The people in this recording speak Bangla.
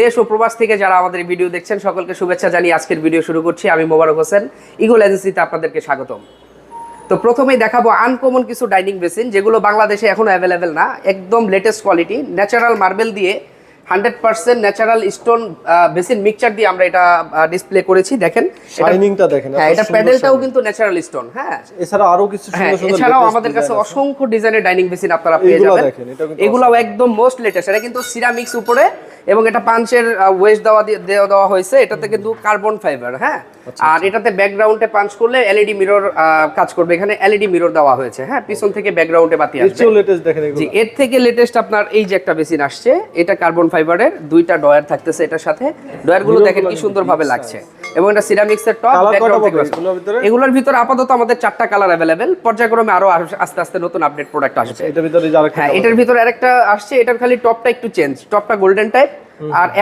দেশ ও প্রবাস থেকে যারা আমাদের ভিডিও দেখছেন সকলকে শুভেচ্ছা জানিয়ে আজকের ভিডিও শুরু করছি। আমি মোবারক হোসেন, ইগল এজেন্সিতে আপনাদেরকে স্বাগতম। তো প্রথমেই দেখাবো আনকমন কিছু ডাইনিং বেসিন, যেগুলো বাংলাদেশে এখনো অ্যাভেলেবেল না। একদম লেটেস্ট কোয়ালিটি, ন্যাচারাল মার্বেল দিয়ে 100% ন্যাচারাল স্টোন বেসিন মিক্সচার দিয়ে আমরা এটা ডিসপ্লে করেছি। দেখেন শাইনিংটা দেখেন, হ্যাঁ, এটা প্যানেলটাও কিন্তু ন্যাচারাল স্টোন। হ্যাঁ, এছাড়া আরো কিছু সুন্দর সুন্দর এছাড়াও আমাদের কাছে অসংখ্য ডিজাইনের ডাইনিং বেসিন আপনারা পেয়ে যাবেন। এগুলাও একদম মোস্ট লেটেস্ট। এটা কিন্তু সিরামিক্স উপরে এবং এটা পাঞ্চের ওয়েস্ট দেওয়া হয়েছে। এটাতে কিন্তু কার্বন ফাইবার। হ্যাঁ, আর এটাতে ব্যাকগ্রাউন্ডে পাঞ্চ করলে এলইডি মিরর কাজ করবে। এখানে এলইডি মিরর দেওয়া হয়েছে। হ্যাঁ, পিছন থেকে ব্যাকগ্রাউন্ডে বাতি আসবে। জি, এর থেকে লেটেস্ট আপনার এই যে একটা বেসিন আসছে, এটা কার্বন ফাইবারের, দুইটা ডয়ার থাকতেছে এটার সাথে। ডয়ার গুলো দেখেন কি সুন্দরভাবে লাগছে এবং এটা সিরামিক্সের টপ ব্যাকগ্রাউন্ড থেকে। এগুলোর ভিতরে আপাতত আমাদের 4টা কালার অ্যাভেলেবেল। পর্যায়ক্রমে আরো আস্তে আস্তে নতুন আপডেট প্রোডাক্ট আসবে। এটার ভিতরে হ্যাঁ, এটার ভিতরে আরেকটা আসছে। এটার খালি টপটা একটু চেঞ্জ, টপটা গোল্ডেন টাইপ আর